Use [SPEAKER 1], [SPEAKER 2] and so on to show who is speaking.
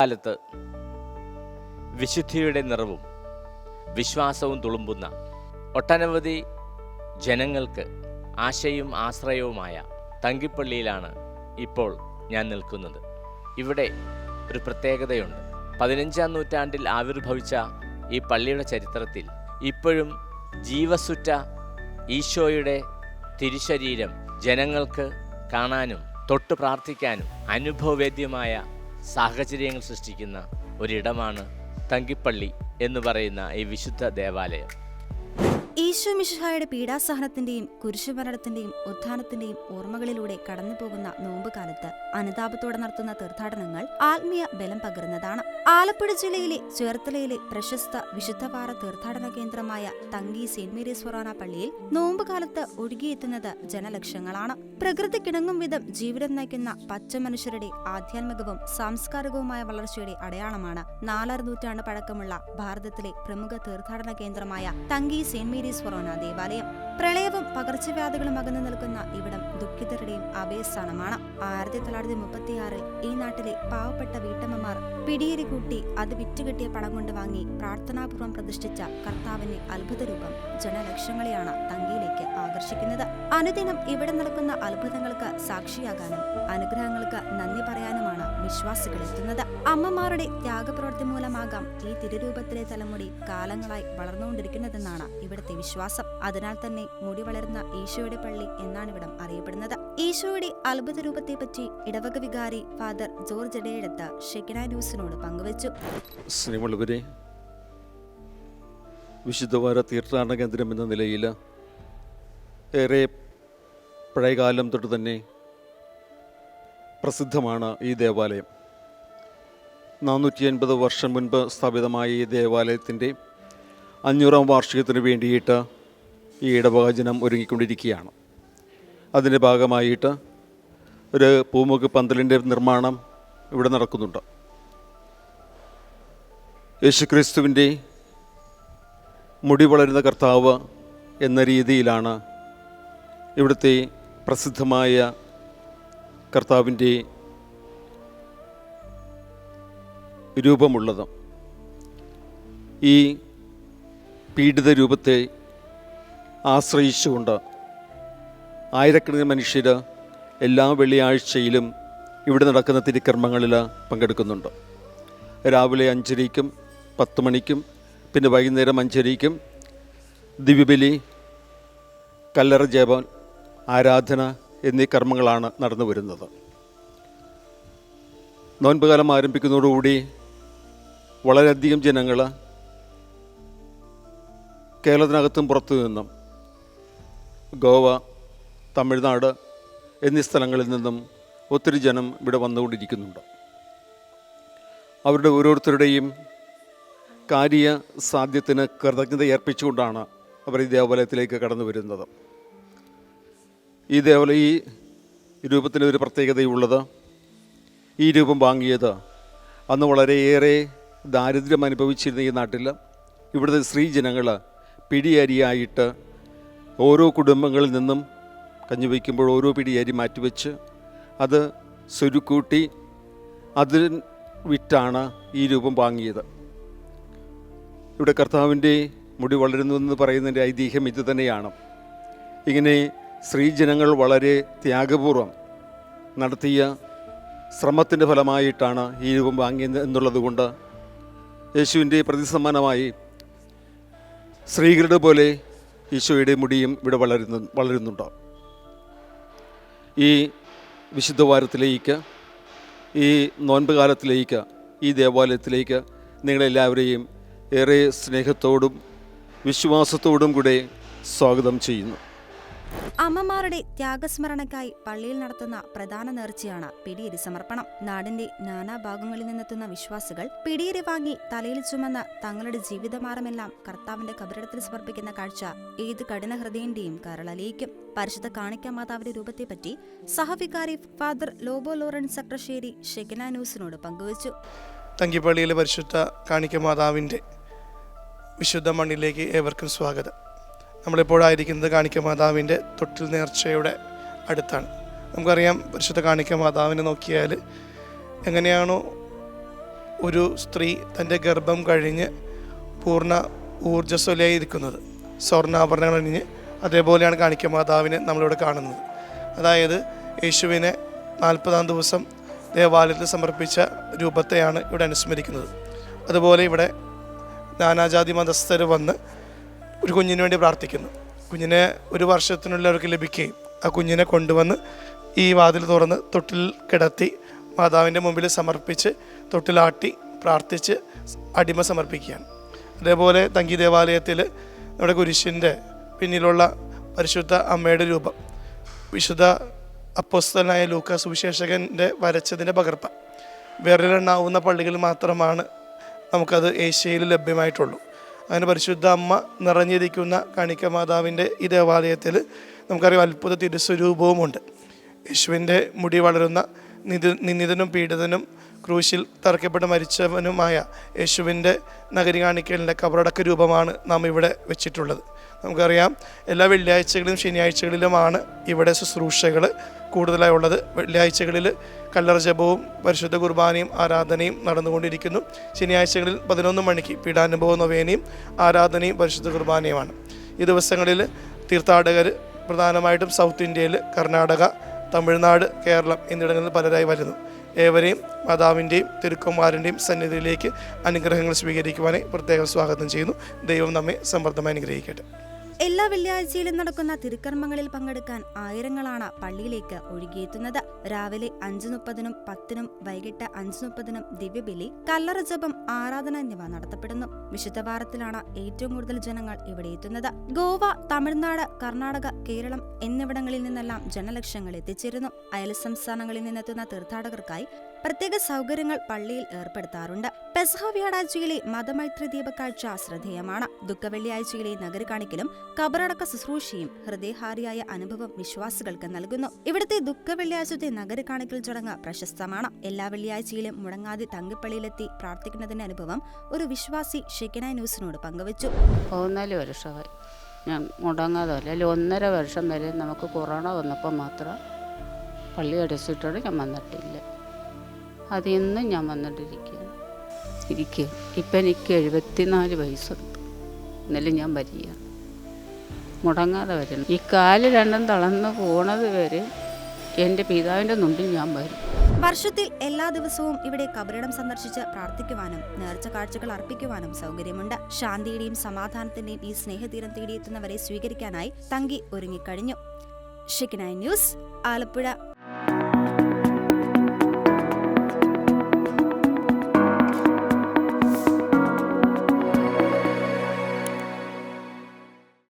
[SPEAKER 1] കാലത്ത് വിശുദ്ധിയുടെ നിറവും വിശ്വാസവും തുളുമ്പുന്ന ഒട്ടനവധി ജനങ്ങൾക്ക് ആശയും ആശ്രയവുമായ തങ്കിപ്പള്ളിയിലാണ് ഇപ്പോൾ ഞാൻ നിൽക്കുന്നത്. ഇവിടെ ഒരു പ്രത്യേകതയുണ്ട്. 15-ാം നൂറ്റാണ്ടിൽ ആവിർഭവിച്ച ഈ പള്ളിയുടെ ചരിത്രത്തിൽ ഇപ്പോഴും ജീവസുറ്റ ഈശോയുടെ തിരുശരീരം ജനങ്ങൾക്ക് കാണാനും തൊട്ട് പ്രാർത്ഥിക്കാനും അനുഭവവേദ്യമായ സാഹചര്യങ്ങൾ സൃഷ്ടിക്കുന്ന ഒരിടമാണ് തങ്കിപ്പള്ളി എന്ന് പറയുന്ന ഈ വിശുദ്ധ ദേവാലയം.
[SPEAKER 2] ഈശോ മിശിഹായുടെ പീഡാസഹനത്തിന്റെയും കുരിശുമരണത്തിന്റെയും ഉത്ഥാനത്തിന്റെയും ഓർമ്മകളിലൂടെ കടന്നുപോകുന്ന നോമ്പുകാലത്ത് അനുതാപത്തോടെ നടത്തുന്ന തീർത്ഥാടനങ്ങൾ ആത്മീയ ബലം പകരുന്നതാണ്. ആലപ്പുഴ ജില്ലയിലെ ചേർത്തലയിലെ പ്രശസ്ത വിശുദ്ധവാര തീർത്ഥാടന കേന്ദ്രമായ തങ്കി സെന്റ് മേരീസ് ഫൊറോന പള്ളിയിൽ നോമ്പുകാലത്ത് ഒഴുകിയെത്തുന്നത് ജനലക്ഷങ്ങളാണ്. പ്രകൃതിക്കിണങ്ങും വിധം ജീവിതം നയിക്കുന്ന പച്ച മനുഷ്യരുടെ ആധ്യാത്മികവും സാംസ്കാരികവുമായ വളർച്ചയുടെ അടയാളമാണ് 4 നൂറ്റാണ്ട് പഴക്കമുള്ള ഭാരതത്തിലെ പ്രമുഖ തീർത്ഥാടന കേന്ദ്രമായ തങ്കി സെന്റ് മേരീസ് ഫൊറോന ദേവാലയം. പ്രളയവും പകർച്ചവ്യാധികളും അകന്നു നിൽക്കുന്ന ഇവിടം ദുഃഖിതരുടെയും അഭയസ്ഥാനമാണ്. 1936 ഈ നാട്ടിലെ പാവപ്പെട്ട വീട്ടമ്മമാർ പിടിയേരി കൂട്ടി അത് വിറ്റുകിട്ടിയ പണം കൊണ്ട് വാങ്ങി പ്രാർത്ഥനാപൂർവ്വം പ്രതിഷ്ഠിച്ച കർത്താവിന്റെ അത്ഭുത രൂപം ജനലക്ഷങ്ങളെയാണ് തങ്കിയിലേക്ക് ആകർഷിക്കുന്നത്. അനുദിനം ഇവിടെ നടക്കുന്ന അത്ഭുതങ്ങൾക്ക് സാക്ഷിയാകാനും അനുഗ്രഹങ്ങൾക്ക് നന്ദി പറയാനുമാണ് വിശ്വാസികൾ എത്തുന്നത്. അമ്മമാരുടെ ത്യാഗപ്രവൃത്തി മൂലമാകാം ഈ തിരുരൂപത്തിലെ തലമുടി കാലങ്ങളായി വളർന്നുകൊണ്ടിരിക്കുന്നതെന്നാണ് ഇവിടുത്തെ വിശ്വാസം. അതിനാൽ തന്നെ മുടി വളരുന്ന ഈശോയുടെ പള്ളി എന്നാണ് ഇവിടം അറിയപ്പെടുന്നത്. ഈശോയുടെ അത്ഭുത രൂപത്തെപ്പറ്റി ഇടവക വികാരി ഫാദർ ജോർജ് ഇടയെടുത്ത് ഷെക്കിന ന്യൂസിനോട് പങ്കുവച്ചു.
[SPEAKER 3] സ്നേഹമുള്ളവരെ, വിശുദ്ധവാര തീർത്ഥാടന കേന്ദ്രം എന്ന നിലയിൽ ഏറെ പഴയകാലം തൊട്ട് തന്നെ പ്രസിദ്ധമാണ് ഈ ദേവാലയം. 480 വർഷം മുൻപ് സ്ഥാപിതമായ ഈ ദേവാലയത്തിൻ്റെ 500-ാം വാർഷികത്തിന് വേണ്ടിയിട്ട് ഈ ഇടവകജനം ഒരുങ്ങിക്കൊണ്ടിരിക്കുകയാണ്. അതിൻ്റെ ഭാഗമായിട്ട് ഒരു പൂമുഖ പന്തലിൻ്റെ നിർമ്മാണം ഇവിടെ നടക്കുന്നുണ്ട്. യേശുക്രിസ്തുവിൻ്റെ മുടി വളരുന്ന കർത്താവ് എന്ന രീതിയിലാണ് ഇവിടുത്തെ പ്രസിദ്ധമായ കർത്താവിൻ്റെ രൂപമുള്ളത്. ഈ പീഡിത രൂപത്തെ ആശ്രയിച്ചുകൊണ്ട് ആയിരക്കണക്കിന് മനുഷ്യർ എല്ലാ വെള്ളിയാഴ്ചയിലും ഇവിടെ നടക്കുന്ന തിരുക്കർമ്മങ്ങളിൽ പങ്കെടുക്കുന്നുണ്ട്. രാവിലെ 5:30-ക്കും 10 മണിക്കും പിന്നെ വൈകുന്നേരം 5:30-ക്കും ദിവ്യബലി, കല്ലറ ജപം, ആരാധന എന്നീ കർമ്മങ്ങളാണ് നടന്നു വരുന്നത്. നോൻപുകാലം ആരംഭിക്കുന്നതോടുകൂടി വളരെയധികം ജനങ്ങൾ കേരളത്തിനകത്തും പുറത്തു നിന്നും ഗോവ, തമിഴ്നാട് എന്നീ സ്ഥലങ്ങളിൽ നിന്നും ഒത്തിരി ജനം ഇവിടെ വന്നുകൊണ്ടിരിക്കുന്നുണ്ട്. അവരുടെ ഓരോരുത്തരുടെയും കാര്യ സാധ്യത്തിന് കൃതജ്ഞത അർപ്പിച്ചുകൊണ്ടാണ് അവർ ഈ ദേവാലയത്തിലേക്ക് കടന്നു വരുന്നത്. ഈ രൂപത്തിന് ഒരു പ്രത്യേകതയുള്ളത്, ഈ രൂപം വാങ്ങിയത് അന്ന് വളരെയേറെ ദാരിദ്ര്യം അനുഭവിച്ചിരുന്ന ഈ നാട്ടിൽ ഇവിടുത്തെ സ്ത്രീജനങ്ങൾ പിടിയരിയായിട്ട് ഓരോ കുടുംബങ്ങളിൽ നിന്നും കഞ്ഞി വയ്ക്കുമ്പോൾ ഓരോ പിടിയരി മാറ്റിവെച്ച് അത് സ്വരുക്കൂട്ടി അതിൽ വിറ്റാണ് ഈ രൂപം വാങ്ങിയത്. ഇവിടെ കർത്താവിൻ്റെ മുടി വളരുന്നുവെന്ന് പറയുന്നതിൻ്റെ ഐതിഹ്യം ഇത് തന്നെയാണ്. ഇങ്ങനെ സ്ത്രീജനങ്ങൾ വളരെ ത്യാഗപൂർവം നടത്തിയ ശ്രമത്തിൻ്റെ ഫലമായിട്ടാണ് ഈ രൂപം വാങ്ങിയത് എന്നുള്ളത് കൊണ്ട് യേശുവിൻ്റെ പ്രതിസമ്മാനമായി സ്ത്രീകളുടെ പോലെ ഈശോയുടെ മുടിയും ഇവിടെ വളരുന്നുണ്ട്. ഈ വിശുദ്ധവാരത്തിലേക്ക്, ഈ നോൻപ് കാലത്തിലേക്ക്, ഈ ദേവാലയത്തിലേക്ക് നിങ്ങളെല്ലാവരെയും ഏറെ സ്നേഹത്തോടും വിശ്വാസത്തോടും കൂടെ സ്വാഗതം ചെയ്യുന്നു.
[SPEAKER 2] അമ്മമാരുടെ ത്യാഗസ്മരണയ്ക്കായി പള്ളിയിൽ നടത്തുന്ന പ്രധാന നേർച്ചയാണ് പിടിയേരി സമർപ്പണം. നാടിന്റെ നാനാഭാഗങ്ങളിൽ നിന്നെത്തുന്ന വിശ്വാസികൾ പിടിയേരി വാങ്ങി തലയിൽ ചുമന്ന് തങ്ങളുടെ ജീവിതമാർഗമെല്ലാം കർത്താവിന്റെ കബറിടത്തിൽ സമർപ്പിക്കുന്ന കാഴ്ച ഏത് കഠിന ഹൃദയന്റെയും കരളലിയിക്കും. പരിശുദ്ധ കാണിക്ക മാതാവിന്റെ രൂപത്തെപ്പറ്റി സഹവികാരി father Lobo Lawrence secretary Shekinah ന്യൂസിനോട് പങ്കുവച്ചു.
[SPEAKER 4] തങ്കിപ്പള്ളിയിലെ പരിശുദ്ധ കാണിക്ക മാതാവിന്റെ വിശുദ്ധ മണ്ണിലേക്ക് ഏവർക്കും സ്വാഗതം. നമ്മളിപ്പോഴായിരിക്കുന്നത് കാണിക്ക മാതാവിൻ്റെ തൊട്ടിൽ നേർച്ചയുടെ അടുത്താണ്. നമുക്കറിയാം, പരിശുദ്ധ കാണിക്ക മാതാവിനെ നോക്കിയാൽ എങ്ങനെയാണോ ഒരു സ്ത്രീ തൻ്റെ ഗർഭം കഴിഞ്ഞ് പൂർണ്ണ ഊർജ്ജസ്വലയായിരിക്കുന്നത്, സ്വർണ്ണാഭരണങ്ങൾ അണിഞ്ഞ്. അതേപോലെയാണ് കാണിക്കമാതാവിനെ നമ്മളിവിടെ കാണുന്നത്. അതായത് യേശുവിനെ 40-ാം ദിവസം ദേവാലയത്തിൽ സമർപ്പിച്ച രൂപത്തെയാണ് ഇവിടെ അനുസ്മരിക്കുന്നത്. അതുപോലെ ഇവിടെ നാനാജാതി മതസ്ഥർ വന്ന് ഒരു കുഞ്ഞിന് വേണ്ടി പ്രാർത്ഥിക്കുന്നു. കുഞ്ഞിനെ 1 വർഷത്തിനുള്ളിൽ അവർക്ക് ലഭിക്കുകയും ആ കുഞ്ഞിനെ കൊണ്ടുവന്ന് ഈ വാതിൽ തുറന്ന് തൊട്ടിൽ കിടത്തി മാതാവിൻ്റെ മുമ്പിൽ സമർപ്പിച്ച് തൊട്ടിലാട്ടി പ്രാർത്ഥിച്ച് അടിമ സമർപ്പിക്കുകയാണ്. അതേപോലെ തങ്കി ദേവാലയത്തിൽ നമ്മുടെ കുരിശിൻ്റെ പിന്നിലുള്ള പരിശുദ്ധ അമ്മയുടെ രൂപം വിശുദ്ധ അപ്പോസ്തലനായ ലൂക്കാ സുവിശേഷകൻ്റെ വരച്ചതിൻ്റെ പകർപ്പ. വിരലെണ്ണാവുന്ന പള്ളികളിൽ മാത്രമാണ് നമുക്കത് ഏഷ്യയിൽ ലഭ്യമായിട്ടുള്ളൂ. അങ്ങനെ പരിശുദ്ധ അമ്മ നിറഞ്ഞിരിക്കുന്ന കാണിക്കമാതാവിൻ്റെ ഈ ദേവാലയത്തിൽ നമുക്കറിയാം അത്ഭുത തിരുസ്വരൂപവുമുണ്ട്. യേശുവിൻ്റെ മുടി വളരുന്ന നിന്ദിതനും പീഡിതനും ക്രൂശിൽ തറയ്ക്കപ്പെട്ട് മരിച്ചവനുമായ യേശുവിൻ്റെ നഗരി കാണിക്കലിൻ്റെ കബറടക്ക രൂപമാണ് നാം ഇവിടെ വെച്ചിട്ടുള്ളത്. നമുക്കറിയാം എല്ലാ വെള്ളിയാഴ്ചകളിലും ശനിയാഴ്ചകളിലുമാണ് ഇവിടെ ശുശ്രൂഷകൾ കൂടുതലായി ഉള്ളത്. വെള്ളിയാഴ്ചകളിൽ കല്ലറ ജപവും പരിശുദ്ധ കുർബാനയും ആരാധനയും നടന്നുകൊണ്ടിരിക്കുന്നു. ശനിയാഴ്ചകളിൽ 11 മണിക്ക് പീഠാനുഭവ നൊവേനയും ആരാധനയും പരിശുദ്ധ കുർബാനയുമാണ്. ഈ ദിവസങ്ങളിൽ തീർത്ഥാടകർ പ്രധാനമായിട്ടും സൗത്ത് ഇന്ത്യയിൽ കർണാടക, തമിഴ്നാട്, കേരളം എന്നിവിടങ്ങളിൽ പലരായി വരുന്നു. ഏവരെയും മാതാവിൻ്റെയും തിരുക്കുമാരൻ്റെയും സന്നിധിയിലേക്ക് അനുഗ്രഹങ്ങൾ സ്വീകരിക്കുവാനായി പ്രത്യേകം സ്വാഗതം ചെയ്യുന്നു. ദൈവം നമ്മെ സമൃദ്ധമായി അനുഗ്രഹിക്കട്ടെ.
[SPEAKER 2] എല്ലാ വെള്ളിയാഴ്ചയിലും നടക്കുന്ന തിരുക്കർമ്മങ്ങളിൽ പങ്കെടുക്കാൻ ആയിരങ്ങളാണ് പള്ളിയിലേക്ക് ഒഴുകിയെത്തുന്നത്. രാവിലെ 5:30-നും 10-നും വൈകിട്ട് 5:30-നും ദിവ്യബലി, കല്ലറ ജപം, ആരാധന എന്നിവ നടത്തപ്പെടുന്നു. വിശുദ്ധവാരത്തിലാണ് ഏറ്റവും കൂടുതൽ ജനങ്ങൾ ഇവിടെ എത്തുന്നത്. ഗോവ, തമിഴ്നാട്, കർണാടക, കേരളം എന്നിവിടങ്ങളിൽ നിന്നെല്ലാം ജനലക്ഷങ്ങൾ എത്തിച്ചേരുന്നു. അയൽ സംസ്ഥാനങ്ങളിൽ നിന്നെത്തുന്ന തീർത്ഥാടകർക്കായി പ്രത്യേക സൗകര്യങ്ങൾ പള്ളിയിൽ ഏർപ്പെടുത്താറുണ്ട്. പെസഹ വ്യാഴാഴ്ചയിലെ മതമൈത്രി ദീപക്കാഴ്ച ശ്രദ്ധേയമാണ്. ദുഃഖവെള്ളിയാഴ്ചയിലെ നഗരി കാണിക്കലും കബറടക്ക ശുശ്രൂഷയും ഹൃദയഹാരിയായ അനുഭവം വിശ്വാസികൾക്ക് നൽകുന്നു. ഇവിടുത്തെ ദുഃഖവെള്ളിയാഴ്ചത്തെ നഗരി കാണിക്കൽ ചടങ്ങ് പ്രശസ്തമാണ്. എല്ലാ വെള്ളിയാഴ്ചയിലും മുടങ്ങാതെ തങ്കിപ്പള്ളിയിലെത്തി പ്രാർത്ഥിക്കുന്നതിന്റെ അനുഭവം ഒരു വിശ്വാസി ഷെക്കിനായ് ന്യൂസിനോട് പങ്കുവച്ചു.
[SPEAKER 5] 14 വർഷമായി ഞാൻ മുടങ്ങാതെ, അല്ലെങ്കിൽ 1.5 വർഷം വരെ നമുക്ക് കൊറോണ വന്നപ്പോൾ മാത്രം പള്ളി അടച്ചിട്ടാണ് ഞാൻ വന്നിട്ടില്ല. അതിന്നും ഞാൻ വന്നിട്ടിരിക്കുക. ഇപ്പം എനിക്ക് 74 വയസ്സുണ്ട്. എന്നാലും ഞാൻ വരിക, മുടങ്ങാതെ വരണം. ഈ കാല് രണ്ടും തളർന്ന് പോണത് വരെ എൻ്റെ പിതാവിൻ്റെ മുമ്പിൽ ഞാൻ വരും.
[SPEAKER 2] വർഷത്തിൽ എല്ലാ ദിവസവും ഇവിടെ കബറിടം സന്ദർശിച്ച് പ്രാർത്ഥിക്കുവാനും നേർച്ച കാഴ്ചകൾ അർപ്പിക്കുവാനും സൗകര്യമുണ്ട്. ശാന്തിയുടെയും സമാധാനത്തിന്റെയും ഈ സ്നേഹതീരം തേടിയെത്തുന്നവരെ സ്വീകരിക്കാനായി തങ്കി ഒരുങ്ങിക്കഴിഞ്ഞു. ഷെക്കിനായ് ന്യൂസ്, ആലപ്പുഴ.